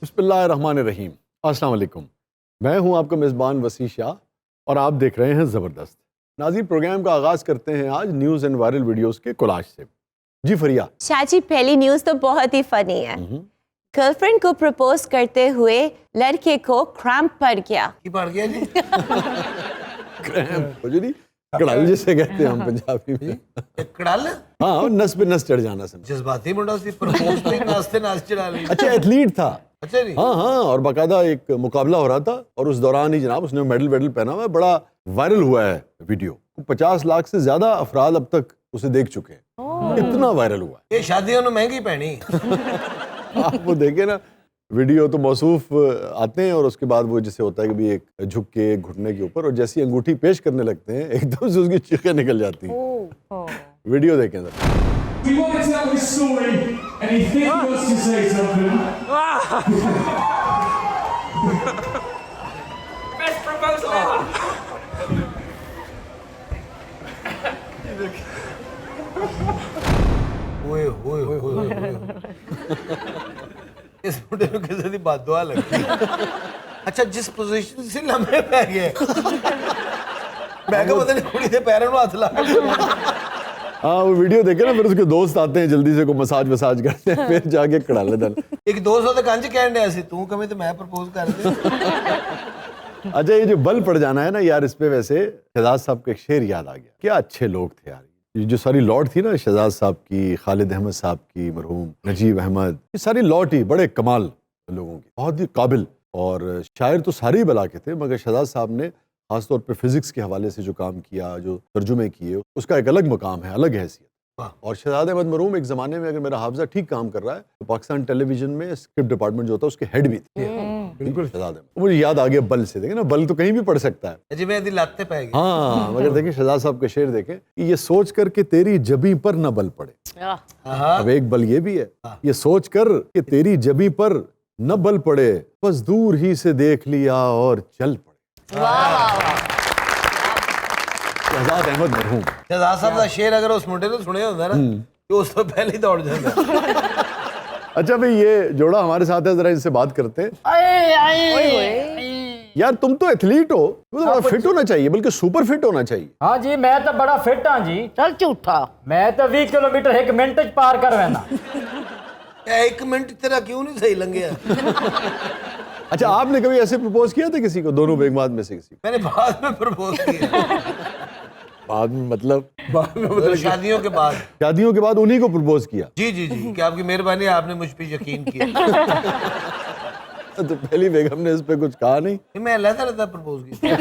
बिस्मिल्लाहिर्रहमानिर्रहीम। अस्सलाम वालेकुम। मैं हूं आपका मेज़बान वसी शाह और आप देख रहे हैं ज़बरदस्त। नाज़रीन, प्रोग्राम का आगाज़ करते हैं आज न्यूज़ एंड वायरल वीडियोस के कोलाज से। जी फरिया। शाह जी, पहली न्यूज़ तो बहुत ही फनी है। गर्लफ्रेंड को प्रपोज करते हुए लड़के को क्रैम्प पड़ गया। की पड़ गया जी? मुझे नहीं, कड़ाल जिसे कहते हैं हम पंजाबी में। एक कड़ाल? हाँ, नस पे नस चढ़ जाना समझ। जज्बाती मुंडा सी, प्रपोज पे नाचते नाच चढ़ा ली। अच्छा, एथलीट था। अच्छा जी। हाँ हाँ, और बाकायदा एक मुकाबला हो रहा था और उस दौरान ही जनाब उसने मेडल वेडल पहना हुआ है। बड़ा वायरल हुआ है वीडियो। 50 लाख से ज्यादा अफराद अब तक उसे देख चुके हैं। इतना वायरल हुआ ये शादियों में महंगी पैनी। है। आप वो देखे ना वीडियो, तो मौसूफ आते हैं और उसके बाद वो जैसे होता है कि भी एक झुक के एक घुटने के ऊपर, और जैसी अंगूठी पेश करने लगते हैं एकदम से उसकी चीखें निकल जाती हैं। वीडियो देखें जरा। We want to tell this story, and he thinks he wants to say something. Best proposal ever! ओए ओए ओए ओए। इस मुंडे ਨੂੰ ਕਿਸੇ ਦੀ ਬਦਦੁਆ ਲੱਗੀ। ਅੱਛਾ, ਜਿਸ ਪੋਜੀਸ਼ਨ से ਲੰਮੇ ਪੈ ਗਏ। ਮੈਂ ਕਿਹਾ ਪਤਾ ਨਹੀਂ ਕੁੜੀ ਦੇ ਪੈਰਾਂ ਨੂੰ ਹੱਥ ਲਾ ਕੇ। हाँ, वो वीडियो देखे ना, फिर उसके दोस्त आते हैं जल्दी से को मसाज वसाज करते हैं, फिर जाके कड़ा लेते हैं। ਇੱਕ 200 ਤੇ ਕੰਜ ਕਹਿਣ ਡਿਆ ਸੀ, ਤੂੰ ਕਵੇਂ ਤੇ ਮੈਂ ਪ੍ਰਪੋਜ਼ ਕਰ ਦੇ। अच्छा, ये जो बल पड़ जाना है ना यार, इस पे वैसे शहजाद साहब का एक शेर याद आ गया। क्या अच्छे लोग थे यार। ये जो सारी लॉट थी ना, शहजाद साहब की, खालिद अहमद साहब की, मरहूम नजीब अहमद, ये सारी लॉट ही बड़े कमाल लोगों की, बहुत ही काबिल। और शायर तो सारे ही बला के थे, मगर शहजाद साहब ने खासतौर पे फिजिक्स के हवाले से जो काम किया, जो तर्जुमे किए, उसका एक अलग मकाम है, अलग हैसियत। और शहजाद अहमद मरहूम एक ज़माने में, अगर मेरा हाफजा ठीक काम कर रहा है, तो पाकिस्तान टेलीविजन में स्क्रिप्ट डिपार्टमेंट जो होता है उसके हेड भी थे। बिल्कुल शहजाद अहमद। मुझे याद आ गया बल से। देखें ना, बल तो कहीं भी पड़ सकता है। ਜਿਵੇਂ ਇਹਦੀ ਲੱਤ ਤੇ ਪੈ ਗਈ। हाँ, मगर देखिए शहजाद साहब के शेर देखें कि ये सोच कर कि तेरी जबी पर न बल पड़े। अब एक बल ये भी है, ये सोच कर कि तेरी जबी पर न बल पड़े, बस दूर ही से देख लिया और चल पड़े। शहजाद अहमद मरहूम। ਸ਼ਹਜ਼ਾਦ ਸਾਹਿਬ ਦਾ ਸ਼ੇਰ ਅਗਰ ਉਸ ਮੁੰਡੇ ਨੂੰ ਸੁਣਿਆ ਹੁੰਦਾ ਨਾ, ਤੇ ਉਸ ਤੋਂ ਪਹਿਲੇ ਹੀ ਦੌੜ ਜਾਂਦਾ। अच्छा भाई, ये जोड़ा हमारे साथ है, जरा इनसे बात करते हैं। यार तुम तो एथलीट हो, तो बड़ा फिट होना चाहिए, बल्कि सुपर फिट होना चाहिए। हाँ जी, मैं तो बड़ा फिट हाँ जी। चल झूठा। मैं तो 20 किलोमीटर एक मिनट च पार कर वैना। एक मिनट तेरा क्यों नहीं सही लंघिया? अच्छा, आपने कभी ऐसे प्रपोज किया था किसी को, दोनों बेगमात में से किसी को? मैंने बाद में प्रपोज किया। बाद में मतलब शादियों के बाद। शादियों के बाद उन्हीं को प्रपोज किया? जी जी जी, कि आपकी मेहरबानी, आपने मुझ पे यकीन किया। तो पहली बेगम ने इस पे कुछ कहा नहीं? मैं लहदा प्रपोज किया।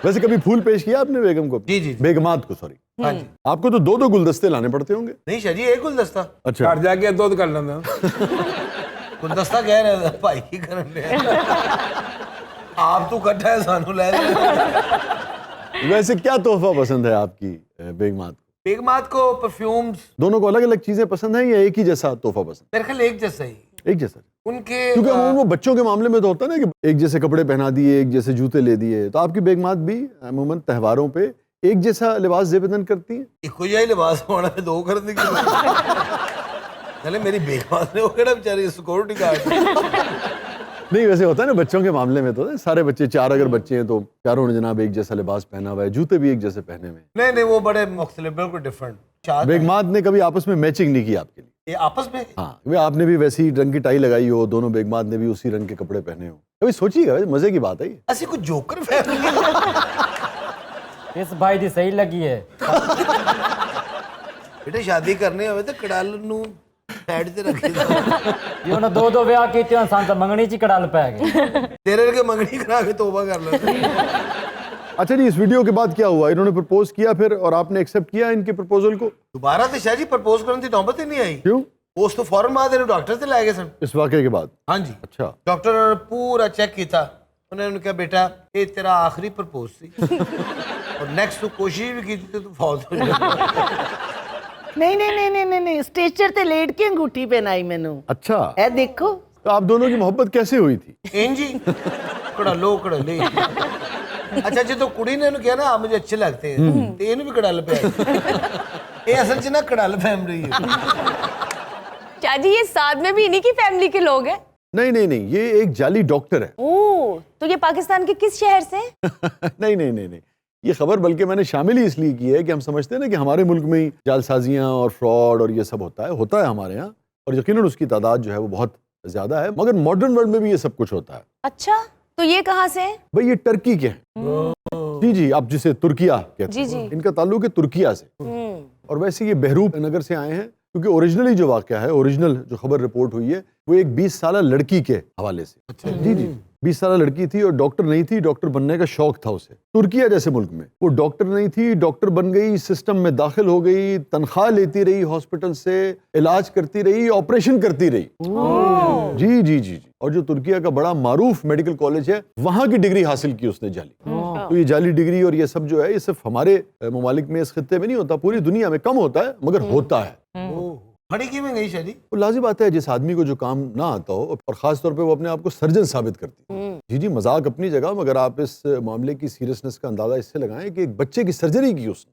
वैसे कभी फूल पेश किया आपने बेगम को? जी जी जी। बेगमात को, सॉरी। हाँ जी। आपको तो दो दो गुलदस्ते लाने पड़ते होंगे? नहीं शाह जी, एक गुलदस्ता। अच्छा, घर जाके दूध कर लेना। गुलदस्ता कह रहे थे भाई की करने। आप तो इकट्ठा है, सानू ले जाओ। वैसे क्या तोहफा पसंद है आपकी बेगमात को? बेगमात को परफ्यूम्स। दोनों को अलग अलग चीजें पसंद है या एक ही जैसा तोहफा पसंद? मेरे ख्याल एक जैसा ही। एक जैसा? उनके क्योंकि अमूमन वो बच्चों के मामले में तो होता है ना कि एक जैसे कपड़े पहना दिए, एक जैसे जूते ले दिए, तो आपकी बेगमात भी अमूमन त्योहारों पे एक जैसा लिबास जेबदन करती है? इको ही लिबास होना है, दो करने की। चले मेरी बेगमात ने वो केड़ा बेचारी सिक्योरिटी गार्ड। नहीं, वैसे होता है ना बच्चों के मामले में, तो सारे बच्चे, 4 अगर बच्चे हैं तो चारों ने जनाब एक जैसा लिबास पहना हुआ है, जूते भी एक जैसे पहने हुए हैं। नहीं नहीं, वो बड़े मुख्तलिफ, बिल्कुल डिफरेंट। बेगमात ने कभी आपस में मैचिंग नहीं की आपके लिए? ये आपस में? हाँ, वे आपने भी वैसी रंग की टाई लगाई हो, दोनों बेगमात ने भी उसी रंग के कपड़े पहने हो, कभी सोचिएगा? मजे की बात है ये। ऐसी कुछ जोकर फैमिली। इस भाई दी सही लगी है। बेटे शादी करने होवे तो कड़ाल नू साइड ते रखी। ये उन्हें दो ब्याह कीते हैं, सान तो मंगनी च कड़ाल पै गए। तेरे के मंगनी करा के तौबा कर ले। अच्छा जी, इस वीडियो के बाद क्या हुआ? इन्होंने प्रपोज किया फिर, और आपने एक्सेप्ट किया इनके प्रपोजल को? दोबारा तो शाह जी प्रपोज करने की नौबत ही नहीं आई। क्यों? उस तो फौरन बाद इन्हें डॉक्टर से लै गए सन। इस वाकये के बाद? हाँ जी। अच्छा। डॉक्टर ने पूरा चेक किया, उन्होंने कहा बेटा ये तेरा आखिरी प्रपोज सी, और नेक्स्ट तू कोशिश भी की तो फौत हो जाएगा। नहीं नहीं नहीं नहीं नहीं नहीं, स्टेचर ते लेट के अंगूठी पहनाई मैनू। अच्छा, ए देखो। तो आप दोनों की मोहब्बत कैसे हुई थी? इंजी कड़ा लो कड़ा ले। अच्छा जी, तो कुड़ी ने कहा ना आप मुझे अच्छे लगते हैं, तो इन्हें भी कड़ाल पे आई। ये असल च ना कड़ाल फैमिली है। शाह जी, ये साथ में भी इन्हीं की फैमिली के लोग हैं? नहीं नहीं नहीं, ये एक जाली डॉक्टर है। ओह, तो ये पाकिस्तान के किस शहर से? नहीं नहीं नहीं नहीं, ये खबर बल्कि मैंने शामिल ही इसलिए की है कि हम समझते हैं ना कि हमारे मुल्क में ही जालसाजियाँ और फ्रॉड और ये सब होता है हमारे यहाँ, और यकीनन उसकी तादाद जो है वो बहुत ज़्यादा है, मगर मॉडर्न वर्ल्ड में भी ये सब कुछ होता है। अच्छा, तो ये कहाँ से हैं? भाई ये टर्की के हैं। जी जी, आप जिसे तुर्किया कहते जी, हैं, जी। इनका ताल्लुक है तुर्किया से, और वैसे ये बहरूप नगर से आए हैं, क्योंकि ओरिजिनली जो वाक़या है, ओरिजिनल जो खबर रिपोर्ट हुई है वो एक 20 साल लड़की के हवाले से। अच्छा। जी जी, 20 साल लड़की थी और डॉक्टर नहीं थी, डॉक्टर बनने का शौक था उसे। तुर्किया जैसे मुल्क में वो डॉक्टर नहीं थी, डॉक्टर बन गई, सिस्टम में दाखिल हो गई, तनख्वाह लेती रही हॉस्पिटल से, इलाज करती रही, ऑपरेशन करती रही। जी जी जी जी, और जो तुर्किया का बड़ा मारूफ मेडिकल कॉलेज है वहां की डिग्री हासिल की उसने जाली। तो ये जाली डिग्री और ये सब जो है, ये सिर्फ हमारे ममालिक में, इस खित्ते में नहीं होता, पूरी दुनिया में कम होता है, मगर होता है। फड़ी की में गई शादी। वो लाजिम बात है, जिस आदमी को जो काम ना आता हो और खास तौर पे वो अपने आप को सर्जन साबित करती है। जी जी, मजाक अपनी जगह, मगर आप इस मामले की सीरियसनेस का अंदाजा इससे लगाएं कि एक बच्चे की सर्जरी की उसने,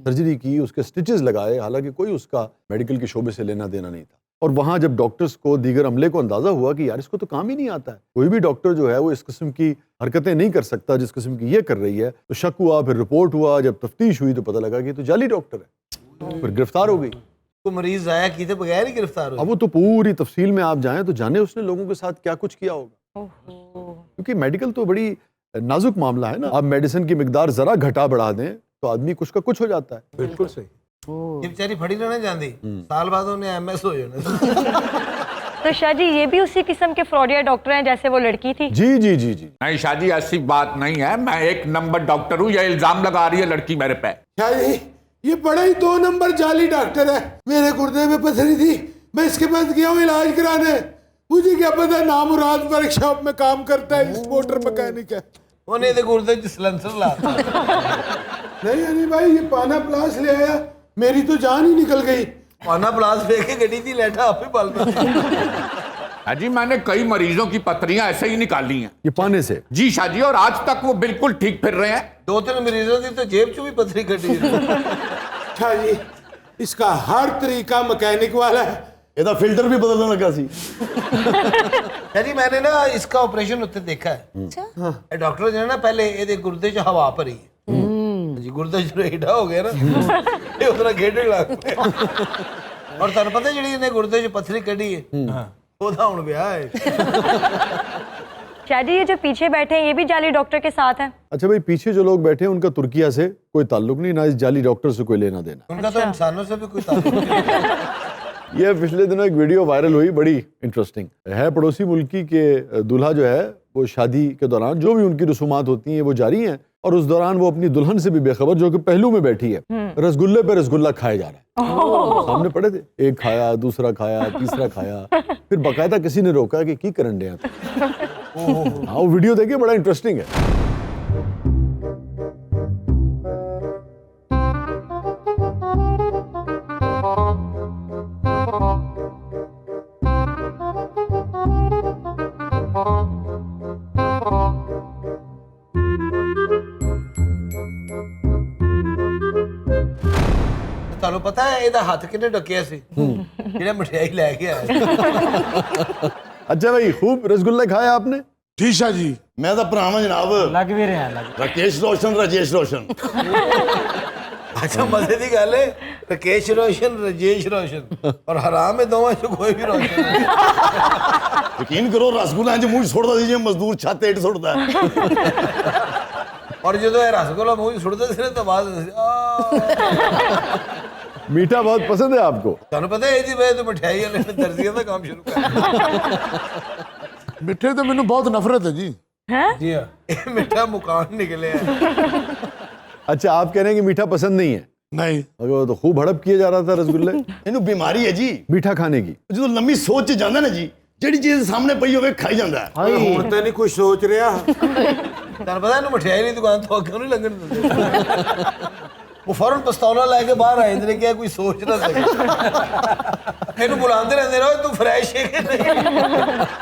सर्जरी की, उसके स्टिचेस लगाए, हालांकि कोई उसका मेडिकल के शोबे से लेना देना नहीं था। और वहां जब डॉक्टर्स को, दीगर अमले को अंदाजा हुआ कि यार इसको तो काम ही नहीं आता है, कोई भी डॉक्टर जो है वो इस किस्म की हरकतें नहीं कर सकता जिस किस्म की ये कर रही है, तो शक हुआ, फिर रिपोर्ट हुआ, जब तफ्तीश हुई तो पता लगा कि तो जाली डॉक्टर है, फिर गिरफ्तार हो गई। तो मरीज आया किए बगैर ही गिरफ्तार हो। अब वो तो पूरी तफसील में आप जाएं तो जाने उसने लोगों के साथ क्या कुछ किया होगा, क्योंकि मेडिकल तो बड़ी नाजुक मामला है ना। आप मेडिसिन की मिकदार जरा घटा बढ़ा दें तो आदमी कुछ का कुछ हो जाता है। बिल्कुल सही। ये बेचारी फड़ी रहना चाहती, साल बाद उन्हें MS हो जाना। तो शाह जी, ये भी उसी किस्म के फ्रॉडिया डॉक्टर हैं जैसे वो लड़की थी? जी जी जी जी, नहीं शादी, ऐसी बात नहीं है, मैं 1 नंबर डॉक्टर हूँ, ये इल्जाम लगा रही है लड़की मेरे पे। शादी, ये बड़ा ही 2 नंबर जाली डॉक्टर है। मेरे गुर्दे में पथरी थी, मैं इसके पास गया हूँ इलाज कराने, मुझे क्या पता नामुराद वर्कशॉप में काम करता है, इस मोटर मैकेनिक है। उन्हें तो गुर्दे च सिलेंसर ला। नहीं अरे भाई, ये पाना प्लास ले आया, मेरी तो जान ही निकल गई। पाना प्लास फेंक के गड्डी थी, लेटा आप ही पल जी, मैंने कई मरीजों की पथरियां ऐसे ही निकाली हैं। ये पाने से? जी शाह जी, और आज तक वो बिल्कुल ठीक फिर रहे हैं। 2-3 मरीजों की तो जेब चो भी पथरी कटी। शाह जी, इसका हर तरीका मैकेनिक वाला है। ਇਹਦਾ फिल्टर भी बदलने लगा सी। जी मैंने ना इसका ऑपरेशन उत्ते देखा है। अच्छा। डॉक्टर जो है ना, पहले ये गुर्दे च हवा भरी है जी, गुर्दा जो एडा हो गया ना, ये उतना खेडने लग पिया। और तुहानू पता जिहड़ी इहने गुर्दे च पत्थरी कढ़ी है, ओदा हुण विआह है। शाह जी, ये जो पीछे बैठे हैं ये भी जाली डॉक्टर के साथ हैं? अच्छा भाई, पीछे जो लोग बैठे हैं उनका तुर्किया से कोई ताल्लुक नहीं, ना इस जाली डॉक्टर से कोई लेना देना। उनका तो इंसानों से भी कोई ताल्लुक नहीं। ये पिछले दिनों एक वीडियो वायरल हुई, बड़ी इंटरेस्टिंग है। पड़ोसी मुल्की के दूल्हा जो है वो शादी के दौरान जो भी उनकी रसूमात होती हैं वो जारी हैं, और उस दौरान वो अपनी दुल्हन से भी बेखबर, जो कि पहलू में बैठी है, रसगुल्ले पे रसगुल्ला खाए जा रहा है। सामने पड़े थे, एक खाया, दूसरा खाया, तीसरा खाया, फिर बाकायदा किसी ने रोका कि की करन डे। हाँ, वो वीडियो देखिए, बड़ा इंटरेस्टिंग है। ਤੁਹਾਨੂੰ ਪਤਾ ਹੈ ਇਹਦਾ ਹੱਥ ਕਿੰਨੇ ਢੱਕਿਆ ਸੀ, ਜਿਹੜਾ ਮਠਿਆਈ ਲੈ ਕੇ ਆਇਆ। अच्छा भाई, खूब रसगुल्ले खाए आपने? जी शाह जी, मैं तो भरा वां जनाब, लग भी रहे हैं, लग। राकेश रोशन, राजेश रोशन। अच्छा, मजे की गल है, राकेश रोशन, राजेश रोशन, और हराम है दोवां चों कोई भी रोशन नहीं। यकीन करो, रसगुल्ला इंज मुंह सुटदा सी जिवें मजदूर छत हेठ सुटदा है। और जो रसगुल्ला मुंह सुटदा सी ना, तो बाद मीठा बहुत पसंद है आपको? ਤੁਹਾਨੂੰ ਪਤਾ ਹੈ ਇਹਦੀ ਵਜ੍ਹਾ ਤੋਂ ਮਠਿਆਈ ਵਾਲੇ ਨੇ ਦਰਜ਼ੀਆਂ ਦਾ ਕੰਮ ਸ਼ੁਰੂ ਕਰ ਦਿੱਤਾ। मिठे तो मैनू बहुत नफरत है जी। जी हाँ, ये मीठा मुकान निकले है। अच्छा, आप कह रहे हैं कि मीठा पसंद नहीं है? नहीं, मगर वो तो खूब हड़प किए जा रहा था रसगुल्ले। इन्हू बीमारी है जी, मीठा खाने की। जो लंबी सोच च जांदा ना जी, ਜਿਹੜੀ ਚੀਜ਼ ਸਾਹਮਣੇ ਪਈ ਹੋਵੇ ਖਾਈ ਜਾਂਦਾ ਹੈ। ਹੁਣ ਤਾਂ ਨਹੀਂ ਕੁਝ ਸੋਚ ਰਿਹਾ। ਤੁਹਾਨੂੰ ਪਤਾ ਇਹਨੂੰ ਮਠਿਆਈ ਦੀ ਦੁਕਾਨ ਤੋਂ ਕਿਉਂ ਨਹੀਂ ਲੰਘਣ ਦਿੰਦੇ? वो फौरन पिस्तौला लेके बाहर आए, इन्होंने क्या कोई सोच ना सके। ਇਹਨੂੰ बुलाते रहते रहो, तू फ्रेश है कि नहीं,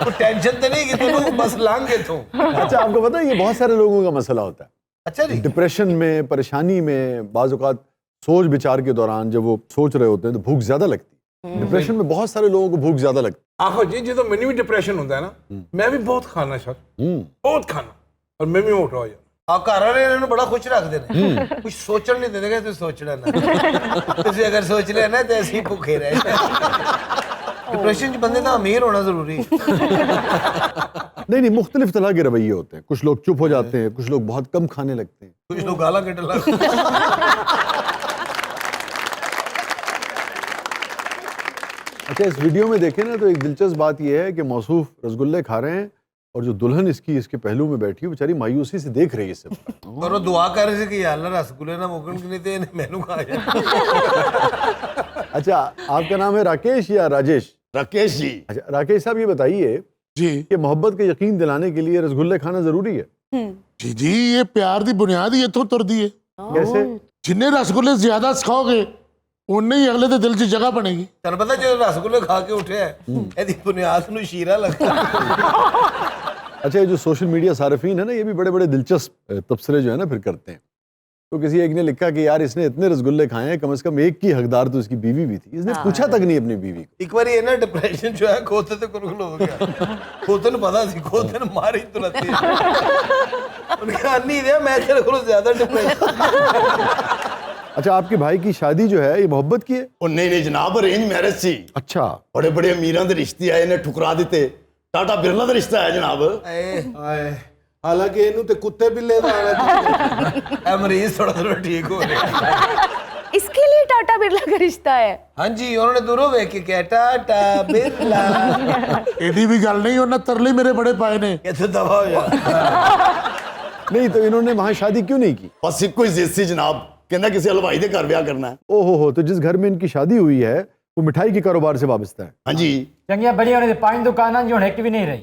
कोई टेंशन तो नहीं कि तू बस लांग के तू। अच्छा, आपको पता है ये बहुत सारे लोगों का मसला होता है। अच्छा जी, डिप्रेशन में, परेशानी में, बाज़ औक़ात सोच विचार के दौरान जब वो सोच रहे होते हैं तो भूख ज्यादा लगती डिप्रेशन में बहुत सारे लोगों को भूख ज्यादा लगती आखो जी जो मैंने भी डिप्रेशन होता है ना मैं भी बहुत खाना सर बहुत खाना और मैं भी मोटा हो जाता ਆ ਘਰ ਵਾਲੇ ਇਹਨਾਂ ਨੂੰ ਬੜਾ ਖੁਸ਼ ਰੱਖਦੇ ਨੇ ਕੁਝ ਸੋਚਣ ਨਹੀਂ ਦਿੰਦੇ ਕਿ ਤੁਸੀਂ ਸੋਚਣਾ ਨਾ ਤੁਸੀਂ ਅਗਰ ਸੋਚ ਲਿਆ ਨਾ ਤੇ ਅਸੀਂ ਭੁੱਖੇ ਰਹਿ ਜਾਵਾਂਗੇ डिप्रेशन ਚ ਬੰਦੇ ਦਾ ਅਮੀਰ ਹੋਣਾ ਜ਼ਰੂਰੀ नहीं मुख्तलिफ तरह के रवैये होते हैं कुछ लोग चुप हो जाते हैं कुछ लोग बहुत कम खाने लगते हैं कुछ लोग गाला कटने लगते हैं अच्छा इस वीडियो में देखें ना तो एक दिलचस्प बात यह है कि मौसूफ रसगुल्ले खा रहे हैं और जो दुल्हन इसके पहलू में बैठी है बेचारी मायूसी से देख रही है सब और वो दुआ कर रही थी कि यार रसगुल्ले ना मुकन की नहीं थे मैनू खा जाए अच्छा आपका नाम है राकेश या राजेश राकेश जी। अच्छा राकेश साहब ये बताइए जी कि मोहब्बत का यकीन दिलाने के लिए रसगुल्ले खाना जरूरी है जी जी ये प्यार की बुनियाद ही इत्थों तुरदी है कैसे जिन्ने रसगुल्ले ज्यादा सिखाओगे उन्ने ही अगले दे दिल च जगह बनेगी तेन पता जो रसगुल्ले खा के उठे है ਇਹਦੀ बुनियाद ਨੂੰ शीरा लगता अच्छा ये जो सोशल मीडिया सार्फिन है ना ये भी बड़े बड़े दिलचस्प तबसरे जो है ना फिर करते हैं तो किसी एक ने लिखा कि यार इसने इतने रसगुल्ले खाए हैं कम से कम एक की हकदार तो इसकी बीवी भी थी इसने पूछा तक नहीं अपनी बीवी को ਇੱਕ ਵਾਰੀ ਇਹਨਾਂ ਡਿਪਰੈਸ਼ਨ ਜੋ ਹੈ ਖੋਤੇ ਤੇ ਕੁਰਕਲ ਹੋ ਗਿਆ ਖੋਤੇ ਨੂੰ ਪਤਾ ਸੀ ਖੋਤੇ ਨੂੰ ਮਾਰੀ ਤੁਰੰਤ ਹੀ ਉਹਨੇ ਕਹਾ ਨਹੀਂ ਰਿਹਾ ਮੈਂ ਤੇਰੇ ਕੋਲੋਂ ਜ਼ਿਆਦਾ डिप्रेशन अच्छा आपके भाई की शादी जो है ये मोहब्बत की है ਉਹ ਨਹੀਂ ਨਹੀਂ ਜਨਾਬ ਅਰੇਂਜ ਮੈਰਿਜ ਸੀ अच्छा ਬੜੇ ਬੜੇ ਅਮੀਰਾਂ ਦੇ ਰਿਸ਼ਤੇ ਆਏ ਨੇ ਠੁਕਰਾ ਦਿੱਤੇ ਟਾਟਾ ਬਿਰਲਾ ਦਾ ਰਿਸ਼ਤਾ ਆਇਆ ਜਨਾਬ ਹਾਏ ਹਾਲਾਂਕਿ ਇਹਨੂੰ ਤੇ ਕੁੱਤੇ ਬਿੱਲੇ ਦਾ ਆਣਾ ਚਾਹੀਦਾ ਇਹ ਮਰੀਜ਼ ਥੋੜਾ ਥੋੜਾ ਠੀਕ ਹੋ ਰਿਹਾ इसके लिए टाटा बिरला का रिश्ता है ਹਾਂਜੀ ਉਹਨਾਂ ਨੇ ਦੂਰੋਂ ਵੇਖ ਕੇ ਕਿਹਾ ਟਾਟਾ ਬਿਰਲਾ ਇਹਦੀ ਵੀ ਗੱਲ ਨਹੀਂ ਉਹਨਾਂ ਤਰਲੇ ਮੇਰੇ ਬੜੇ ਪਾਏ ਨੇ ਕਿੱਥੇ ਦਵਾ ਹੋ ਜਾ नहीं तो इन्होंने वहां शादी क्यों नहीं की ਬਸ ਇੱਕੋ ਹੀ ਜ਼ਿੱਦ ਸੀ ਜਨਾਬ ਕਹਿੰਦਾ ਕਿਸੇ ਹਲਵਾਈ ਦੇ ਘਰ ਵਿਆਹ ਕਰਨਾ ਹੈ ओहो हो तो जिस घर में इनकी शादी हुई है वो मिठाई के कारोबार से वाबस्ता है ਹਾਂਜੀ ਚੰਗੀਆਂ ਬੜੀਆਂ ਉਹਨੇ 5 ਦੁਕਾਨਾਂ ਜੀ ਹੁਣ ਇੱਕ ਵੀ ਨਹੀਂ ਰਹੀ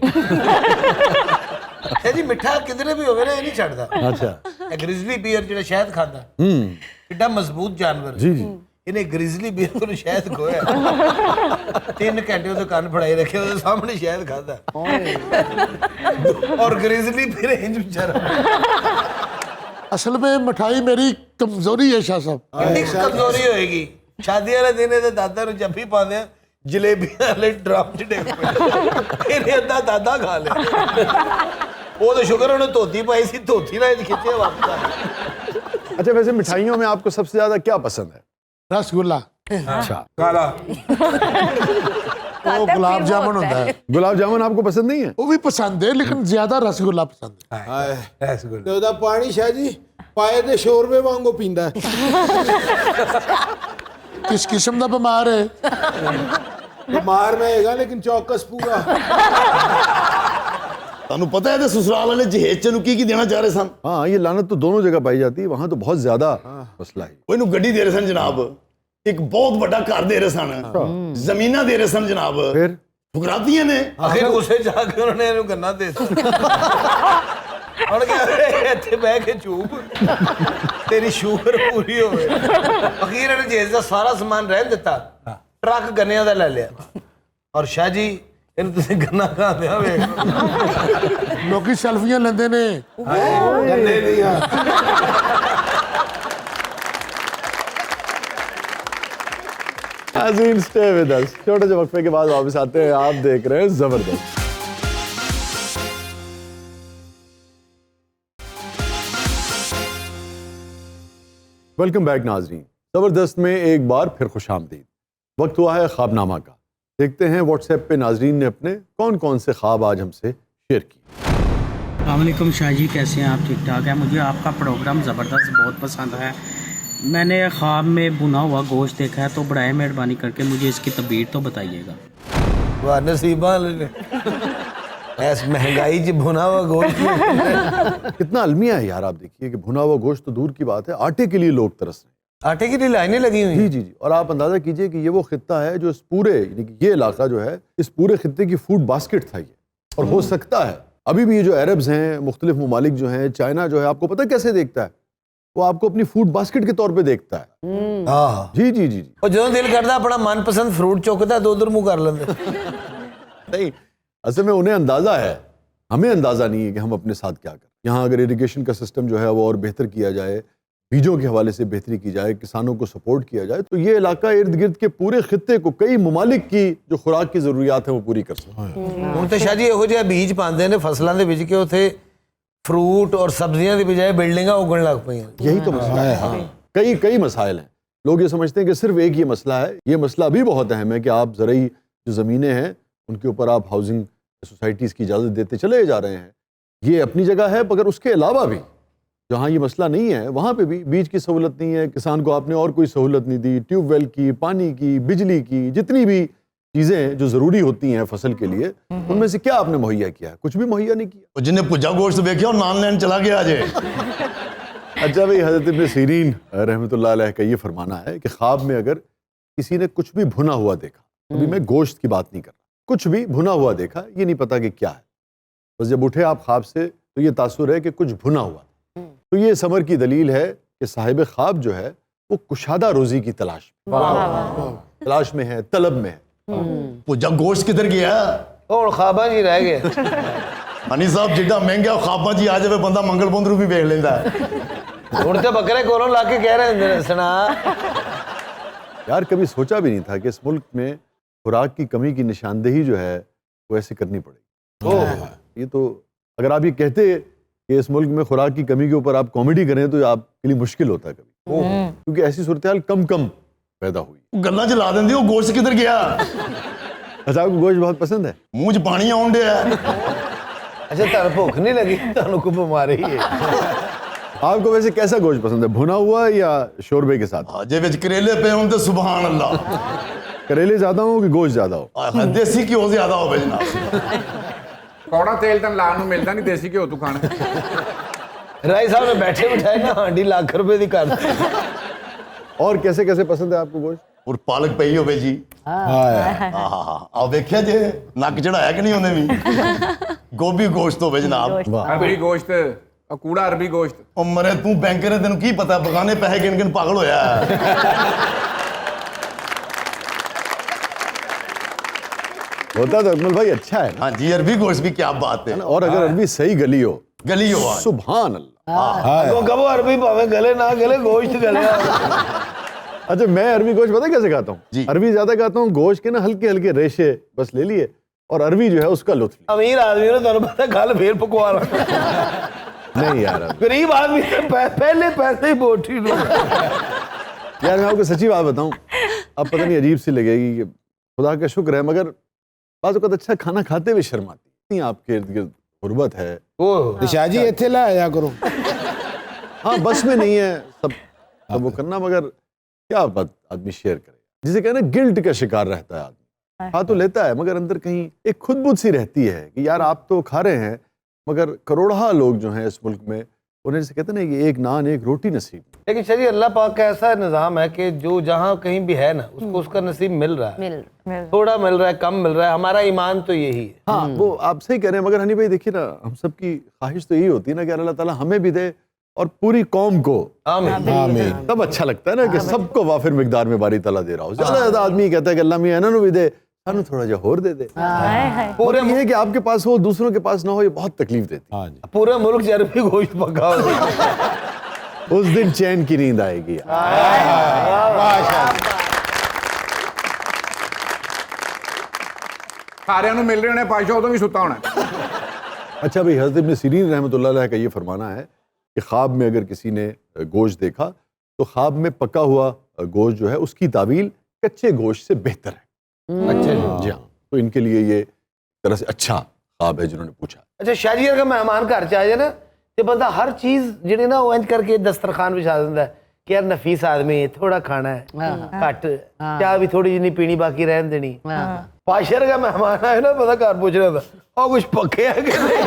ਇਹ ਜੀ ਮਿੱਠਾ ਕਿਧਰੇ ਵੀ ਹੋਵੇ ਨਾ ਇਹ ਨਹੀਂ ਛੱਡਦਾ अच्छा ਇਹ ਗ੍ਰਿਜ਼ਲੀ ਬੀਅਰ ਜਿਹੜਾ ਸ਼ਹਿਦ ਖਾਂਦਾ ਕਿੱਡਾ ਮਜ਼ਬੂਤ ਜਾਨਵਰ जी जी ਇਹਨੇ ਗ੍ਰਿਜ਼ਲੀ ਬੀਅਰ ਤੋਂ ਸ਼ਹਿਦ ਖੋਇਆ 3 ਘੰਟੇ ਉਹਦੇ ਕੰਨ ਫੜਾਈ ਰੱਖੇ ਉਹਦੇ ਸਾਹਮਣੇ ਸ਼ਹਿਦ ਖਾਦਾ और ਗ੍ਰਿਜ਼ਲੀ ਫਿਰ ਇੰਜ ਵਿਚਾਰਾ ਅਸਲ ਵਿੱਚ ਮਠਾਈ ਮੇਰੀ ਕਮਜ਼ੋਰੀ ਹੈ ਸ਼ਾਹ ਸਾਹਿਬ ਕਿੰਨੀ ਕੁ ਕਮਜ਼ੋਰੀ ਹੋਏਗੀ ਸ਼ਾਦੀ ਵਾਲੇ ਦਿਨ ਇਹਦੇ ਦਾਦਾ ਨੂੰ ਜੱਫੀ ਪਾਉਂਦੇ ਆ ਜਲੇਬੀਆਂ ਵਾਲੇ ਡਰਮ ਚ ਡਿੱਗ ਪਏ ਇਹਨੇ ਅੱਧਾ ਦਾਦਾ ਖਾ ਲਿਆ ਉਹ ਤਾਂ ਸ਼ੁਕਰ ਉਹਨੇ ਧੋਤੀ ਪਾਈ ਸੀ ਧੋਤੀ ਨਾਲ ਇੰਜ ਖਿੱਚਿਆ ਵਾਪਸ ਆ अच्छा वैसे मिठाइयों में आपको सबसे ज्यादा क्या पसंद है ਰਸਗੁੱਲਾ अच्छा ਕਾਲਾ ਉਹ ਗੁਲਾਬ ਜਾਮਨ ਹੁੰਦਾ ਹੈ गुलाब जामुन आपको पसंद नहीं है ਉਹ ਵੀ ਪਸੰਦ ਹੈ ਲੇਕਿਨ ਜ਼ਿਆਦਾ ਰਸਗੁੱਲਾ ਪਸੰਦ ਹੈ ਹਾਏ ਰਸਗੁੱਲਾ ਤੇ ਉਹਦਾ ਪਾਣੀ ਸ਼ਾਹ ਜੀ ਪਾਏ ਦੇ ਸ਼ੋਰਵੇ ਵਾਂਗੂ ਪੀਂਦਾ ਕਿਸ ਕਿਸਮ ਦਾ ਬਿਮਾਰ ਹੈ ਬਿਮਾਰ ਮੈਂ ਹੈਗਾ ਲੇਕਿਨ ਚੌਕਸ ਪੂਰਾ ਤੁਹਾਨੂੰ ਪਤਾ ਹੈ ਇਹਦੇ ਸਸੁਰਾਲ ਵਾਲੇ ਜਹੇਜ ਚ ਨੂੰ ਕੀ ਦੇਣਾ ਚਾਹ ਰਹੇ ਸਨ हाँ ये लानत तो दोनों जगह पाई जाती है वहां तो बहुत ज्यादा मसला है ਉਹ ਇਹਨੂੰ ਗੱਡੀ ਦੇ ਰਹੇ ਸਨ ਜਨਾਬ ਇੱਕ ਬਹੁਤ ਵੱਡਾ ਘਰ ਦੇ ਰਹੇ ਸਨ ਜ਼ਮੀਨਾਂ ਦੇ ਰਹੇ ਸਨ ਜਨਾਬ फिर ਠੁਕਰਾਤੀਆਂ ਨੇ ਆਖਿਰ ਗੁੱਸੇ ਜਾ ਕੇ ਉਹਨਾਂ ਨੇ ਇਹਨੂੰ ਗੰਨਾ ਦੇ ਦਿੱਤਾ ਹੁਣ ਕਹਿੰਦੇ ਇੱਥੇ ਬਹਿ ਕੇ ਚੂਪ ਤੇਰੀ ਸ਼ੂਗਰ ਪੂਰੀ ਹੋਵੇ ਅਖੀਰ ਇਹਨੇ ਜੇਜ਼ ਦਾ ਸਾਰਾ ਸਮਾਨ ਰਹਿਣ ਦਿੱਤਾ ਟਰੱਕ ਗੰਨਿਆਂ ਦਾ ਲੈ ਲਿਆ ਔਰ ਸ਼ਾਹ ਜੀ ਇਹਨੂੰ ਤੁਸੀਂ ਗੰਨਾ ਖਾਂਦੇ ਆ ਵੇਖ ਲੋਕੀ ਸੈਲਫੀਆਂ ਲੈਂਦੇ ਨੇ ਗੰਨੇ ਦੀਆਂ नाज़रीन स्टे विद अस छोटे से वक्फे के बाद वापस आते हैं आप देख रहे हैं जबरदस्त वेलकम बैक नाजरीन जबरदस्त में एक बार फिर खुशामदीद वक्त हुआ है ख्वाबनामा का देखते हैं व्हाट्सएप पे नाजरीन ने अपने कौन कौन से ख्वाब आज हमसे शेयर किए अस्सलामुअलैकुम शाह जी कैसे हैं आप ठीक ठाक हैं मुझे आपका प्रोग्राम ज़बरदस्त बहुत पसंद है मैंने ख्वाब में भुना हुआ गोश्त देखा है तो बड़ाए मेहरबानी करके मुझे इसकी तबीर तो बताइएगा वाह नसीबा ने ऐस महंगाई च भुना हुआ गोश्त कितना अलमिया है यार आप देखिए कि भुना हुआ गोश्त तो दूर की बात है आटे के लिए लोग तरस रहे हैं आटे की लाइनें लगी हुई जी जी जी और आप अंदाजा कीजिए कि ये वो खित्ता है जो इस पूरे यानी कि ये इलाका जो है इस पूरे खित्ते की फूड बास्केट था ये और हो सकता है अभी भी ये जो अरब्स हैं मुख्तलिफ ममालिक जो हैं चाइना जो है आपको पता है कैसे देखता है वो आपको अपनी फूड बास्केट के तौर पे देखता है हाँ जी जी जी जी और जो दिल करता अपना मनपसंद फ्रूट चुकता दो उधर मुंह कर लेंगे नहीं असल में उन्हें अंदाजा है हमें अंदाजा नहीं है कि हम अपने साथ क्या करें यहाँ अगर इरिगेशन का सिस्टम जो है वो और बेहतर किया जाए बीजों के हवाले से बेहतरी की जाए, किसानों को सपोर्ट किया जाए, तो ये इलाका इर्द गिर्द के पूरे खित्ते को, कई ममालिक की जो खुराक की ज़रूरियात है वो पूरी कर सकता है। ਹੁਣ ਤਾਂ ਸ਼ਾਹ ਜੀ ਇਹੋ ਜਿਹਾ ਬੀਜ ਪਾਉਂਦੇ ਨੇ ਫਸਲਾਂ ਦੇ ਵਿੱਚ ਕਿ ਉੱਥੇ फ्रूट और सब्जियां की बजाय बिल्डिंगां उगन लग पई हैं। यही तो मसला है। हाँ। कई मसाइल हैं। लोग ये समझते हैं कि सिर्फ एक ये मसला है। ये मसला भी बहुत अहम है कि आप ज़रूरी जो ज़मीनें हैं उनके ऊपर आप हाउसिंग सोसाइटीज़ की इजाज़त देते चले जा रहे हैं, ये अपनी जगह है, मगर उसके अलावा भी जहाँ ये मसला नहीं है वहाँ पे भी बीज की सहूलत नहीं है, किसान को आपने और कोई सहूलत नहीं दी, ट्यूबवेल की, पानी की, बिजली की, जितनी भी चीज़ें जो ज़रूरी होती हैं फसल के लिए, उनमें से क्या आपने मुहैया किया है? कुछ भी मुहैया नहीं किया। जिन्हें पुज्जा गोश्त देखिया और नान लैंड चला गया आज। अच्छा भाई, हज़रत इब्न सीरीन रहमतुल्लाह अलैह का ये फरमाना है कि ख्वाब में अगर किसी ने कुछ भी भुना हुआ देखा, अभी मैं गोश्त की बात नहीं कर रहा, कुछ भी भुना हुआ देखा, ये नहीं पता कि क्या है, बस जब उठे आप ख्वाब से तो ये तासुर है कि कुछ भुना हुआ, तो ये समर की दलील है कि साहिब ख्वाब जो है वो कुशादा रोज़ी की तलाश में है, तलब में है। पुज्जा गोश्त किधर गया? और ख्वाबा जी रह गए। हनी साहब जिड्डा महंगा ख्वाबा जी आ जावे बंदा मंगल बंदरू भी वेख लेंदा है। ਹੁਣ ਤੇ ਬੱਕਰੇ ਕੋਲੋਂ ਲਾ के कह रहे ਹੁੰਦੇ ਨੇ सुना। यार कभी सोचा भी नहीं था कि इस मुल्क में खुराक की कमी की निशानदेही जो है वो ऐसे करनी पड़ेगी। ये तो अगर आप ये कहते कि इस मुल्क में खुराक की कमी के ऊपर आप कॉमेडी करें तो आपके लिए मुश्किल होता है कभी, क्योंकि ऐसी सूरत हाल कम पैदा हुई। गल्ला च ला देंदी, वो गोश्त किधर गया? अच्छा, आपको गोश्त बहुत पसंद है? मुंह च पानी आउण दिया। अच्छा, तार भूख नहीं लगी, तानू को बीमारी है। आपको वैसे कैसा गोश्त पसंद है, भुना हुआ या शोरबे के साथ? जे विच करेले पे हों ते सुभान अल्लाह। करेले ज्यादा हो कि गोश्त ज्यादा हो? देसी घ्यो ज्यादा हो जनाब। कौड़ा तेल तो लाने को मिलता नहीं, देसी घ्यो तू खाना। राय साहब ने बैठे बिठाए ना हांडी लाख रुपए की कर। और कैसे कैसे पसंद है आपको गोश्त? और पालक पई होवे जी। आ देखिया जे नक चढ़ाया कि नहीं उन्हें भी। गोभी गोश्त होवे जनाब। अरबी गोश्त, कूड़ा अरबी गोश्त। ओ मरे तू बैंकर है, तेन की पता बगाने पैसे गिन गिन पागल होया। होता तो अकमल भाई अच्छा है। हाँ जी, अरबी गोश्त भी क्या बात है। और अगर अरबी सही गली हो सुभान अल्लाह। कबो अरबी भावे गले ना गले, गोश्त गले। अच्छा, मैं अरबी गोश्त पता कैसे खाता हूँ? अरबी ज्यादा खाता हूँ, गोश्त के ना हल्के हल्के रेशे बस ले लिए और अरबी जो है उसका लुत्फ। अमीर आदमी ने तुम पता गल फिर पकवा रहा। नहीं यार, गरीब आदमी पहले पैसे ही बोटी लो। यार मैं आपको सच्ची बात बताऊं, अब पता नहीं अजीब सी लगेगी कि खुदा का शुक्र है, मगर बाज़ औक़ात अच्छा खाना खाते हुए शर्म आती है। आपके इर्द गिर्द गुर्बत है। शाह जी इत्थे ला आया करो। हाँ, बस में नहीं है सब वो करना, मगर क्या बात आदमी शेयर करे, जिसे कहना गिल्ट का शिकार रहता है आदमी। खा तो लेता है मगर अंदर कहीं एक खुदबुद सी रहती है कि यार आप तो खा रहे हैं, मगर करोड़हा लोग जो हैं इस मुल्क में, उन्हें जैसे कहते हैं ना कि एक नान एक रोटी नसीब। लेकिन शरीय अल्लाह पाक का ऐसा निज़ाम है कि जो जहाँ कहीं भी है ना उसको उसका नसीब मिल रहा है। थोड़ा मिल रहा है, कम मिल रहा है, हमारा ईमान तो यही है। हाँ, वो आप सही कह रहे हैं, मगर हनी भाई देखिए ना, हम सबकी ख्वाहिश तो यही होती है ना कि अल्लाह ताला हमें भी दे और पूरी कौम को। आमीन। तब अच्छा लगता है ना कि सबको वाफिर मिकदार में बारी ताला दे रहा हो। ज्यादा आदमी कहता है कि अल्लाह मियां इन्होंने भी दे, सानू थोड़ा जा और दे दे। पूरे ये है कि आपके पास हो दूसरों के पास ना हो, ये बहुत तकलीफ देती है। पूरे मुल्क अरबी गोश्त पका हो। उस दिन चैन की नींद आएगी। सारे मिल रहे होने, पाशा उदों भी सुता होना। अच्छा भाई, हज़रत इब्न सीरीन रहमतुल्लाह अलैह का ये फरमाना है कि ख्वाब में अगर किसी ने गोश्त देखा तो ख्वाब में पका हुआ गोश्त जो है उसकी तावील कच्चे गोश्त से बेहतर है। अच्छा जी हाँ, तो इनके लिए ये तरह से अच्छा ख्वाब है जिन्होंने पूछा। अच्छा, शाह जी अगर मेहमान घर च आ जाए ना तो बंदा हर चीज़ जी ना वो इंज करके दस्तरखान बिछा देता है कि यार नफीस आदमी थोड़ा खाना है, घट चाह भी थोड़ी जी नहीं पीनी, बाकी रहन देनी। पाशर का मेहमान आए ना, पता घर पूछ रहा था और कुछ पके है कि नहीं।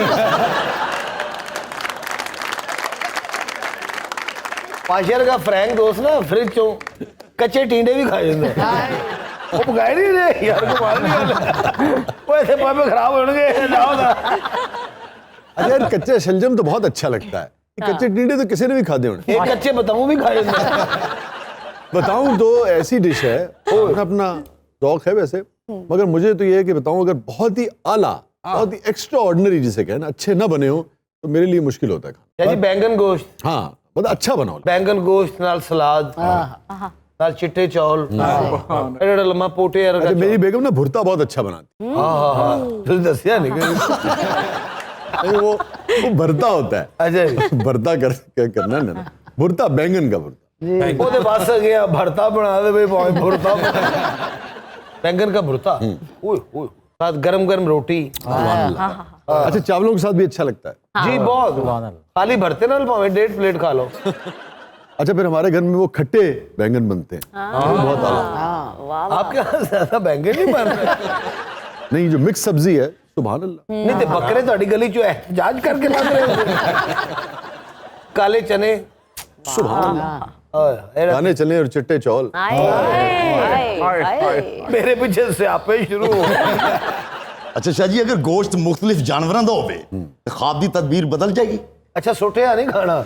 पाशर का फ्रैंक दोस्त ना फ्रिज चो कच्चे टींडे भी खा जाते हैं। वो पकाए नहीं रहे यार, को मार नहीं वो ऐसे पापे खराब होंगे। अच्छा यार, कच्चा शलजम तो बहुत अच्छा लगता है, कच्चे टींडे तो किसी ने भी खाते होंगे। एक कच्चे बताऊं भी खाए जाते हैं। बताऊं तो ऐसी डिश है, अपना शौक है वैसे, मगर मुझे तो ये है कि बताऊं अगर बहुत ही आला, बहुत ही एक्स्ट्रा ऑर्डिनरी जिसे कहना अच्छे ना बने हो तो मेरे लिए मुश्किल होता है खाना। जी बैंगन गोश्त। हाँ, बहुत अच्छा बनाओ। बैंगन गोश्त नाल सलाद नाल चिट्टे चौल एड़ा लम्मा पोटे यार अच्छा मेरी बेगम ना भुर्ता बहुत अच्छा बनाती हाँ तुझे दसिया नहीं है। वो भरता होता है। अच्छा भरता करना ना भुर्ता, बैंगन का भुर्ता। ओदे पास गया भरता बना दे भाई भाई भुर्ता बैंगन का भुर्ता ओए ओए साथ गरम गरम रोटी। अच्छा चावलों के साथ भी अच्छा लगता है जी बहुत खाली भरते ना भावे 1.5 प्लेट खा लो। अच्छा फिर हमारे घर में वो खट्टे बैंगन बनते हैं वो बहुत आला। आपके यहाँ ज्यादा बैंगन नहीं बन रहे नहीं जो मिक्स सब्जी है सुभान अल्लाह। नहीं तो बकरे थोड़ी गली चो एहतजाज करके लग रहे काले चने सुभान अल्लाह। काले चने और चिट्टे चौल। मेरे पीछे से आपे शुरू हो। अच्छा शाह जी अगर गोश्त मुख्तलिफ जानवरों का होवे तो ख्वाब की तदबीर बदल जाएगी? अच्छा सोटिया नहीं खाना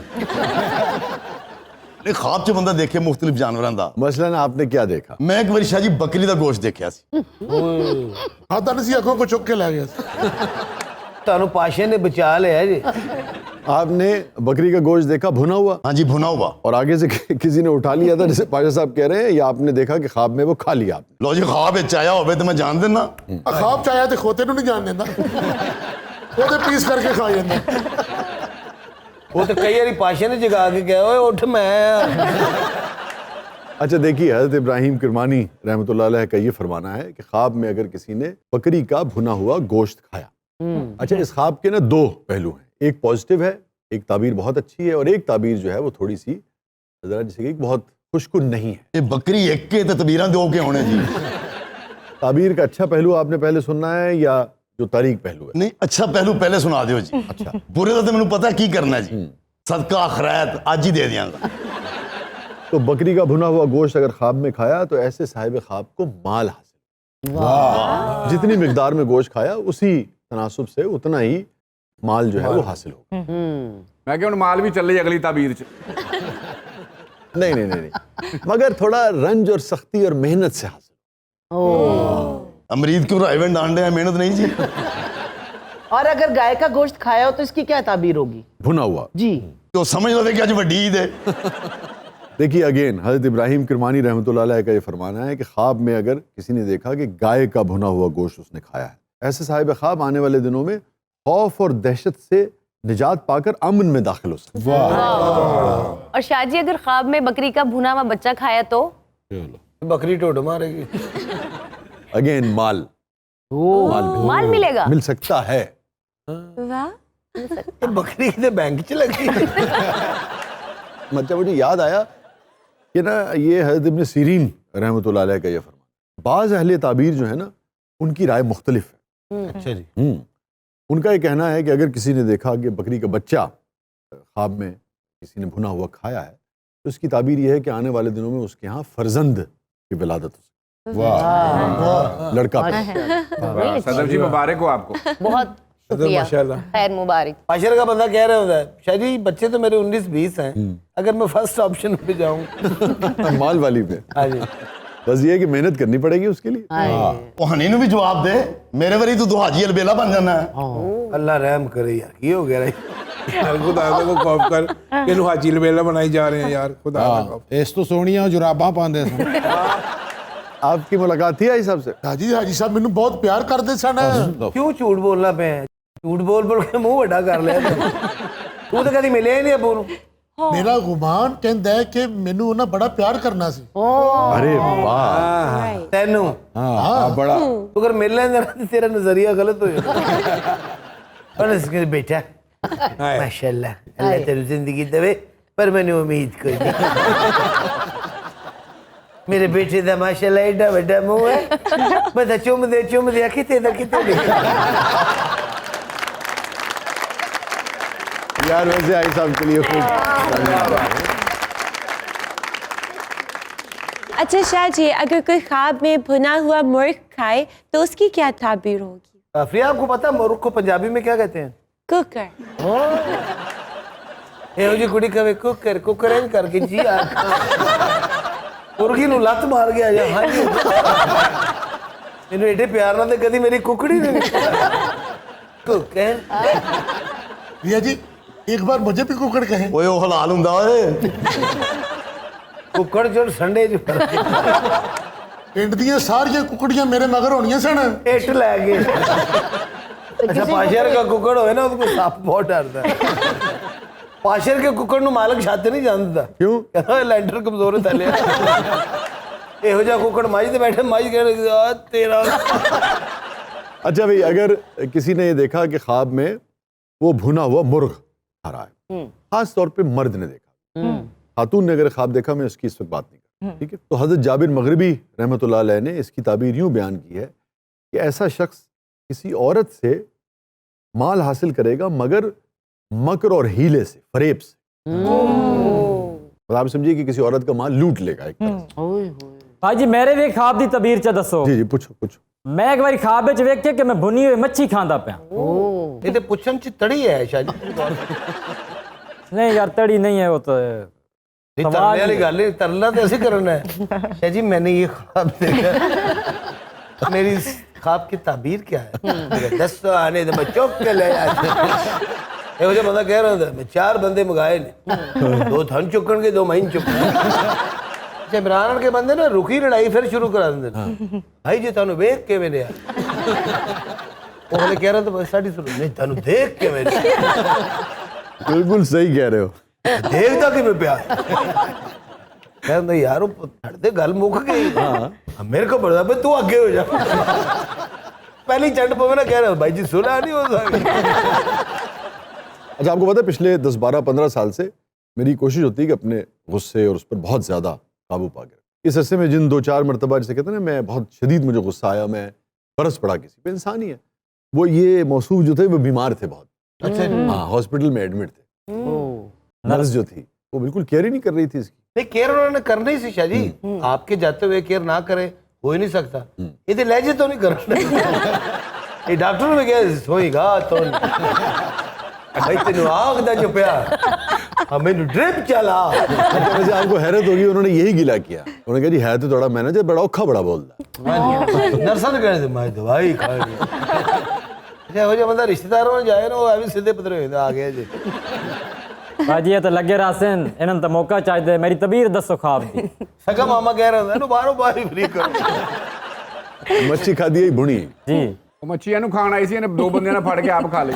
नहीं ख्वाब च बंदा देखे मुख्तलिफ जानवरों का। मसलन आपने क्या देखा? मैं एक बार शाह जी बकरी का गोश्त देखा सी। खाता नहीं सी अखों को चुक के लै गया। तानू पाशे ने बचा लिया जी। आपने बकरी का गोश्त देखा भुना हुआ? हाँ जी भुना हुआ। और आगे से किसी ने उठा लिया था जैसे पाशा साहब कह रहे हैं, या आपने देखा कि ख्वाब में वो खा लिया आपने? लो जी ख्वाब चाया हो तो मैं जान देना। ख्वाब चाया तो खोते नहीं जान देना वो तो पीस करके खा जाता। वो तो कई बारी पाशे ने जगा के कहा ओए उठ मैं। अच्छा देखिए हजरत इब्राहिम किरमानी रहमतुल्लाह अलैह का ये फरमाना है कि ख्वाब में अगर किसी ने बकरी का भुना हुआ गोश्त खाया। अच्छा इस ख्वाब के ना दो पहलू हैं, एक पॉजिटिव है, एक ताबीर बहुत अच्छी है, और एक ताबीर जो है वो थोड़ी सी जरा जैसे कि बहुत खुशकुन नहीं है। ये बकरी एक के तबीर दो के होने जी। ताबीर का अच्छा पहलू आपने पहले सुनना है या जो तारीख पहलू है? नहीं अच्छा पहलू पहले सुना दियो जी। अच्छा बुरे का तो मैंने पता की करना है जी, सदका खैरात आज ही दे दियांगा। तो बकरी का भुना हुआ गोश्त अगर ख्वाब में खाया तो ऐसे साहिब ख्वाब को माल हासिल, जितनी मिकदार में गोश्त खाया उसी तनासुब से उतना ही माल जो है वो हासिल हो। मैं क्या माल भी चल रही अगली ताबीर च। नहीं नहीं नहीं नहीं मगर थोड़ा रंज और सख्ती और मेहनत से हासिल। अमरीद क्यों राइवेंट डांडे हैं, मेहनत नहीं जी। और अगर गाय का गोश्त खाया हो तो इसकी क्या ताबीर होगी? भुना हुआ जी तो समझ लो कि आज वड्डी ईद है। देखिए अगेन हजरत इब्राहिम किरमानी रहमतुल्लाह अलैह का ये फरमाना है कि ख्वाब में अगर किसी ने देखा कि गाय का भुना हुआ गोश्त उसने खाया है, ऐसे साहिब ख्वाब आने वाले दिनों में खौफ और दहशत से निजात पाकर अमन में दाखिल हो सकते। और शाहजी अगर ख्वाब में बकरी का भुना हुआ बच्चा खाया तो बकरी टोट मारेगी। अगेन माल माल मिलेगा? मिल सकता है। वाह ये बकरी कितने बैंक च लगी। मतलब मुझे याद आया कि ना ये हज़रत इब्न सीरीन रहमतुल्लाह अलैह का ये फरमान, बाज़ अहले ताबीर जो है ना उनकी राय मुख्तलिफ है। अच्छा जी। उनका ये कहना है कि अगर किसी ने देखा कि बकरी का बच्चा ख्वाब में किसी ने भुना हुआ खाया है तो उसकी ताबीर ये है कि आने वाले दिनों में उसके यहाँ फर्जंद की विलादत हो सकती है। वाह लड़का। सदर जी मुबारक हो आपको। बहुत शुक्रिया, खैर मुबारक। माशरे का बंदा कह रहा होता है शाह जी बच्चे तो मेरे 19-20 हैं, अगर मैं फर्स्ट ऑप्शन पे जाऊं माल वाली पे। हाँ जी बस ये है कि मेहनत करनी पड़ेगी उसके लिए। वो हनी ने भी जवाब दे, मेरे वरी तू हाजी अलबेला बन जाना है। अल्लाह रहम करे यार, ये हो गया यार खुदा को खौफ कर कि नु हाजी अलबेला बनाई जा रहे हैं यार खुदा का। इस तो सोनिया जुराबां पांदे सन। आपकी मुलाकात थी आई साहब से? हाजी साहब मैनू बहुत प्यार करते सन। क्यों झूठ बोलना पे? झूठ बोल बोल के मुंह बड़ा कर लिया तू तो कभी मिले ही नहीं अबू नू। मेरा गुमान कहता है कि मैनू ना बड़ा प्यार करना सी। अरे वाह तेनू हां बड़ा तू अगर मिल लेना तो तेरा नजरिया गलत हो जाएगा। और इसके बेटा माशाल्लाह अल्लाह तेरी जिंदगी देवे, पर मैंने उम्मीद कोई नहीं। मेरे बेटे दा माशाल्लाह एडा बड़ा मुंह है, बता चुम दे किते दा किते यार वैसे आई साहब के लिए खूब। अच्छा शाह जी अगर कोई ख्वाब में भुना हुआ मुर्ग खाए तो उसकी क्या ताबीर होगी? फिर आपको पता मुर्ग को पंजाबी में क्या कहते हैं? कुकर। ਇਹੋ ਜੀ ਕੁੜੀ ਕਵੇ ਕੁੱਕਰ ਕੁੱਕਰ ਇੰਜ ਕਰਕੇ ਜੀ ਆ ਮੁਰਗੀ ਨੂੰ ਲੱਤ ਮਾਰ ਗਿਆ ਜਾਂ ਹਾਂਜੀ ਮੈਨੂੰ ਏਡੇ ਪਿਆਰ ਨਾਲ ਤੇ ਕਦੀ ਮੇਰੀ ਕੁਕੜੀ ਨਹੀਂ ਕੁੱਕਰ भैया जी एक बार मुझे भी कुकड़ कहे। ओए ओ हलाल हुंदा ओए। कुकड़ जो संडे जो पिंड ਦੀਆਂ ਸਾਰੀਆਂ ਕੁਕੜੀਆਂ ਮੇਰੇ मगर ਹੋਣੀਆਂ ਸਨ। इट लै गए। अच्छा पाशर का कुकड़ होए ना उसको सांप बहुत डरता है। पाशर के कुकड़ नु मालिक छाते नहीं जानता। क्यों? कहता लैंडर कमजोर है थले। ਇਹੋ ਜਿਹਾ ਕੁਕੜ ਮਾਈ ਤੇ बैठे माई कह तेरा। अच्छा भाई, अगर किसी ने ये देखा कि ख्वाब में वो भुना हुआ मुर्ग खा रहा है, खास तौर पे मर्द ने देखा, खातून ने अगर ख्वाब देखा, मैं उसकी इस वक्त बात नहीं कर, ठीक है। तो हजरत जाबिर मगरिबी रहमतुल्लाह अलैह ने इसकी ताबीर यूं बयान की है कि ऐसा शख्स किसी औरत से माल हासिल करेगा मगर मकर और हीले से, फरेब से। मतलब आप समझिए कि किसी औरत का माल लूट लेगा एक तरह से। भाई जी मेरे भी ख्वाब दी तबीर च दसो। जी जी पूछो पूछो। मैं एक बार ख्वाब विच वेख्या कि मैं भुनी हुई मच्छी खांदा पिया। ये तो पुछन च तड़ी है शायद। नहीं यार तड़ी नहीं है वो तो। तरने वाली गल है, तरला तो ऐसे करना है। शाह जी मैंने ये ख्वाब देखा, मेरी ख्वाब की ताबीर क्या है? 10 आने तो मैं चौक के ले ਇਹੋ ਜਿਹਾ ਬੰਦਾ ਕਹਿ ਰਿਹਾ ਹੁੰਦਾ ਮੈਂ 4 ਬੰਦੇ ਮੰਗਾਏ ਨੇ, 2 ਥਣ ਚੁੱਕਣਗੇ 2 ਮਹੀਨ ਚੁੱਕਣਗੇ। ਜੇ ਇਮਰਾਨ ਕੇ ਬੰਦੇ ਨਾ ਰੁਕੀ ਲੜਾਈ ਫਿਰ ਸ਼ੁਰੂ ਕਰਾ ਦਿੰਦੇ ਨੇ। ਭਾਈ ਜੀ ਤੁਹਾਨੂੰ ਵੇਖ ਕੇ ਮੈਨੇ ਉਹ ਹਲੇ ਕਹਿ ਰਿਹਾ ਤਾਂ ਸਾਡੀ ਸੁਣੋ ਨਹੀਂ ਤੁਹਾਨੂੰ ਦੇਖ ਕੇ ਮੈਨੇ। बिल्कुल सही कह रहे हो। ਦੇਖਦਾ ਕਿਵੇਂ ਪਿਆ ਕਹਿੰਦਾ ਯਾਰ ਉਹ ਛੱਡਦੇ ਗੱਲ ਮੁੱਕ ਗਈ। ਹਾਂ ਮੇਰੇ ਕੋ ਬੜਾ ਬਈ ਤੂੰ ਅੱਗੇ ਹੋ ਜਾ। ਪਹਿਲੀ ਚੰਡ ਪਵੇ ਨਾ ਕਹਿ ਰਿਹਾ ਭਾਈ ਜੀ ਸੁਣਾ ਨਹੀਂ ਹੋ ਸਕਦਾ। अच्छा आपको पता है पिछले 10, 12, 15 साल से मेरी कोशिश होती है कि अपने गुस्से और उस पर बहुत ज़्यादा काबू पा के। इस अरसे में जिन 2-4 मरतबा जैसे कहते हैं ना, मैं बहुत शदीद मुझे गुस्सा आया, मैं बरस पड़ा किसी पे, इंसान ही है वो, ये मौसूफ जो थे वो बीमार थे बहुत। अच्छा हाँ, हॉस्पिटल में एडमिट थे। नर्स जो थी वो बिल्कुल केयर ही नहीं कर रही थी इसकी। नहीं केयर उन्होंने करना ही सी शाह जी। आपके जाते हुए केयर ना करे हो ही नहीं सकता। ये लहजे तो नहीं करना। ये डॉक्टर ने क्या सोएगा तो भाई तेन आखदा जो पिया मैनू ड्रिप चला। वैसे आपको हैरत होगी, उन्होंने यही गिला किया। उन्होंने कहा जी है तो थोड़ा मैनेजर बड़ा औखा बड़ा बोलता है। नर्सा ने कहने मैं दवाई खा ली। अच्छा हो जा बंदा रिश्तेदारों में जाए ना वो अभी सीधे पतरे हो आ गया जी। भाजी ये तो लगे रासन इन्होंने तो मौका चाहिए। मेरी तबीर दसो ख्वाब दी। सगा मामा कह रहा था बारों बार ही फ्री करो। मच्छी खा दी भुनी जी। मच्छी ਇਹਨੂੰ ਖਾਣ ਆਈ ਸੀ, ਇਹਨੇ 2 ਬੰਦਿਆਂ ਨੇ ਫੜ ਕੇ ਆਪ ਖਾ ਲਈ।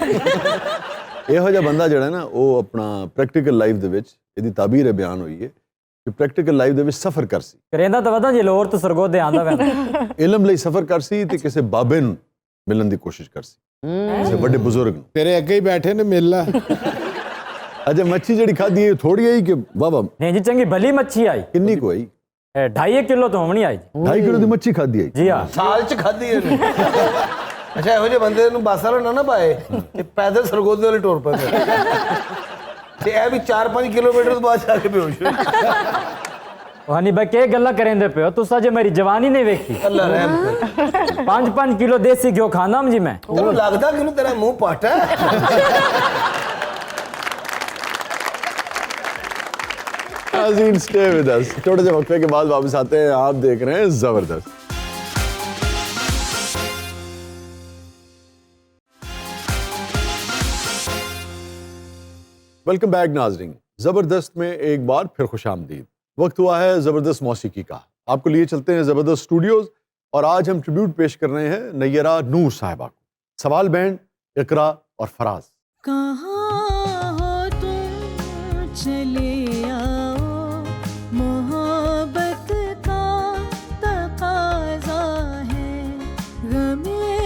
ਇਹੋ ਜਿਹਾ ਬੰਦਾ ਜਿਹੜਾ ਨਾ ਉਹ ਆਪਣਾ ਪ੍ਰੈਕਟੀਕਲ ਲਾਈਫ ਦੇ ਵਿੱਚ, ਇਹਦੀ ਤਾਬੀਰ ਬਿਆਨ ਹੋਈ ਹੈ ਕਿ ਪ੍ਰੈਕਟੀਕਲ ਲਾਈਫ ਦੇ ਵਿੱਚ ਸਫ਼ਰ ਕਰ ਸੀ। ਕਰੇਂਦਾ ਤਾਂ ਵਦਾ ਜੇ ਲੋਰ ਤੋਂ ਸਰਗੋਦੇ ਆਂਦਾ ਵੈਂ ਇਲਮ ਲਈ ਸਫ਼ਰ ਕਰ ਸੀ ਤੇ ਕਿਸੇ ਬਾਬੇ ਨੂੰ ਮਿਲਣ ਦੀ ਕੋਸ਼ਿਸ਼ ਕਰ ਸੀ, ਕਿਸੇ ਵੱਡੇ ਬਜ਼ੁਰਗ ਨੂੰ। ਤੇਰੇ ਅੱਗੇ ਹੀ ਬੈਠੇ ਨੇ ਮਿਲ ਲਾ। ਅੱਛਾ ਮੱਛੀ ਜਿਹੜੀ ਖਾਧੀ ਹੈ ਥੋੜੀ ਆਈ ਕਿ ਵਾਹ ਨਹੀਂ ਜੀ ਚੰਗੀ ਭਲੀ ਮੱਛੀ ਆਈ। ਕਿੰਨੀ ਕੁ ਆਈ? 2.5 ਕਿਲੋ ਤੋਂ ਹੋਣੀ ਆਈ। 2.5 ਕਿਲੋ ਦੀ ਮੱਛੀ ਖਾਧੀ ਆਈ ਜੀ ਹਾਂ, ਸਾਲ ਚ ਖਾਧੀ ਇਹਨੇ। ਅੱਛਾ ਇਹੋ ਜਿਹੇ ਬੰਦੇ ਨੂੰ ਬੱਸ ਵਾਲਾ ਨਾ ਪਾਏ ਤੇ ਪੈਦਲ ਸਰਗੋਦੇ ਵਾਲੇ ਟੁਰ ਪੈਂਦੇ ਤੇ ਇਹ ਵੀ 4-5 ਕਿਲੋਮੀਟਰ ਤੋਂ ਬਾਅਦ ਜਾ ਕੇ ਬੇਹੋਸ਼ ਹੋ। ਹਨੀ ਭਾਈ ਕੀ ਗੱਲਾਂ ਕਰਿੰਦੇ ਪਿਓ ਤੁਸੀਂ? ਅਜੇ ਮੇਰੀ ਜਵਾਨੀ ਨਹੀਂ ਵੇਖੀ। ਅੱਲਾ ਰਹਿਮ ਕਰ। 5-5 ਕਿਲੋ ਦੇਸੀ ਘਿਓ ਖਾਂਦਾ ਜੀ ਮੈਂ। ਤੈਨੂੰ ਲੱਗਦਾ ਕਿ ਤੇਰਾ ਮੂੰਹ ਪਾਟਾ ਹੈ? नाज़रीन स्टे विद अस, छोटे से वक्फे के बाद वापस आते हैं। आप देख रहे हैं जबरदस्त। वेलकम बैक नाजरीन। जबरदस्त में एक बार फिर खुशामदीद। वक्त हुआ है जबरदस्त मौसीकी का। आपको लिए चलते हैं जबरदस्त स्टूडियोज और आज हम ट्रिब्यूट पेश कर रहे हैं नैयरा नूर साहिबा को। सवाल बैंड इकरा और फराज। कहाँ हो तुम चले आओ, मोहब्बत का तकाज़ा है, गमे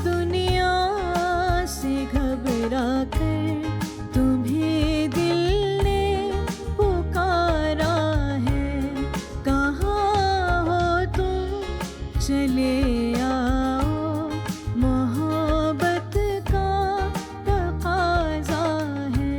दुनिया से घबरा कर तुम्हें दिल ने पुकारा है। कहाँ हो तुम चले आओ, मोहब्बत का तकाज़ा है।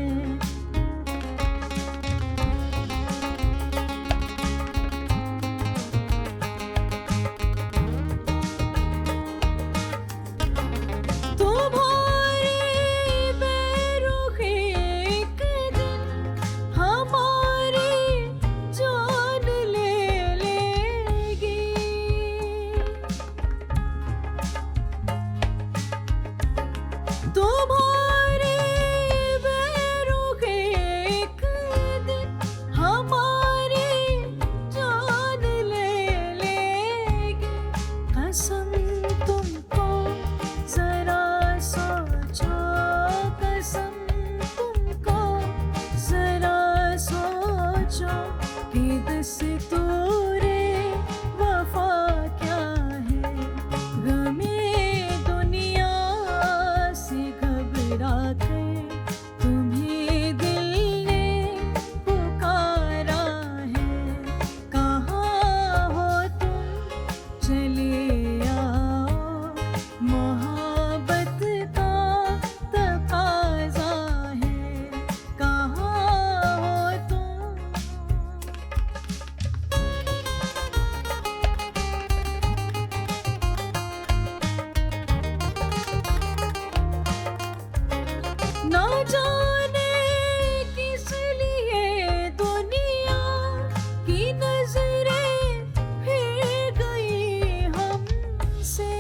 घबरा कर तुम्हें दिल ने पुकारा है, कहाँ हो तुम चले आओ, मोहब्बत का तकाज़ा है, कहाँ हो तुम। ना जाने किस लिए दुनिया की नजरें फिर गई हमसे,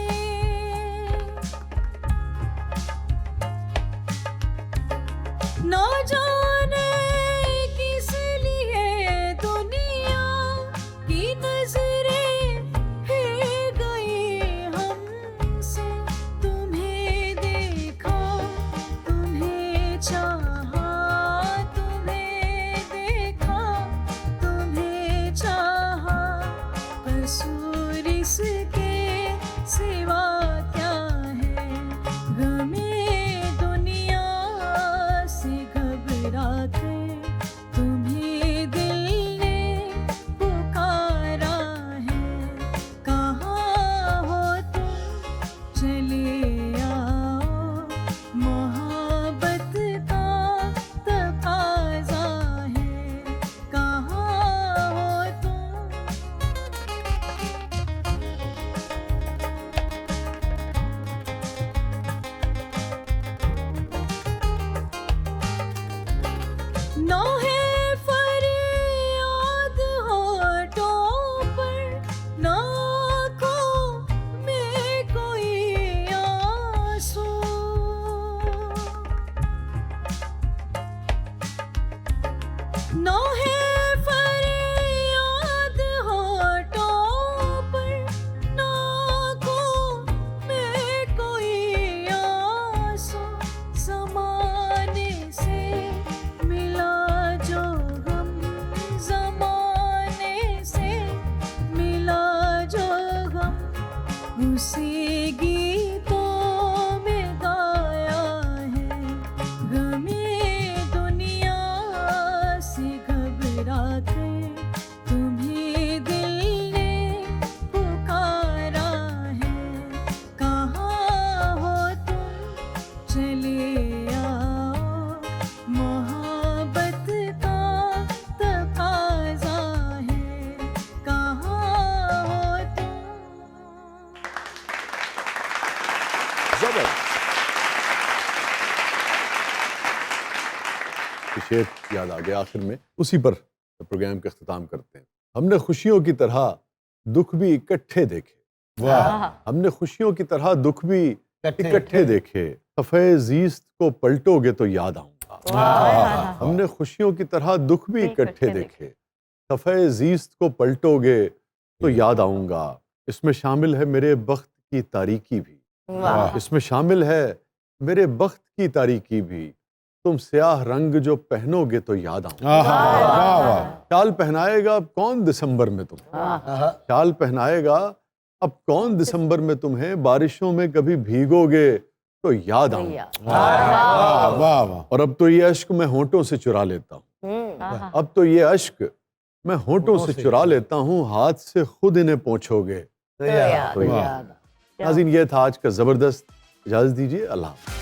ना जाने किस लिए दुनिया की नजरें फिर गई हमसे, तुम्हें देखा तुम्हें चाहा, तुम्हें देखा तुम्हें चाहा, कसूर इसके सिवा क्या है, गमे दुनिया से घबरा कर तुम्हें दिल ने पुकारा है, कहाँ हो तुम चले आओ, मोहब्बत का तकाज़ा है, कहाँ हो तुम। ना है फरियाद होठों पर, ना आँखों में कोई आंसू, ना है फरियाद होठों पर, ना आँखों में कोई आंसू, ज़माने से मिला जो गम, ज़माने से मिला जो गम, उसी गीतों में गाया है, गमे दुनिया से घबरा कर तुम्हें दिल ने पुकारा है, कहाँ हो तुम चले आओ, मोहब्बत का तकाज़ा है, कहाँ हो तुम। जबरदस्त। शेर याद आ गया आखिर में, उसी पर प्रोग्राम का इख्तिताम करते हैं। हमने खुशियों की तरह दुख भी इकट्ठे देखे, वाह, हमने खुशियों की तरह दुख भी इकट्ठे देखे, सफ़े ज़ीस्त को पलटोगे तो याद आऊंगा, हमने खुशियों की तरह दुख भी इकट्ठे देखे, सफ़े ज़ीस्त को पलटोगे तो याद आऊंगा, इसमें शामिल है मेरे बख्त की तारीकी भी, इसमें शामिल है मेरे बख्त की तारीकी भी, तुम स्याह रंग जो पहनोगे तो याद आऊंगा, शाल पहनाएगा अब कौन दिसंबर में तुम, शाल पहनाएगा अब कौन दिसंबर में तुम्हें, बारिशों में कभी भीगोगे तो याद आऊंगा, वाह वाह। और अब तो ये अश्क मैं होंठों से चुरा लेता हूँ, अब तो ये अश्क मैं होंठों से चुरा लेता हूँ, हाथ से खुद इन्हें पोंछोगे तो याद। नाज़रीन, ये था आज का जबरदस्त, इजाजत दीजिए, अल्लाह।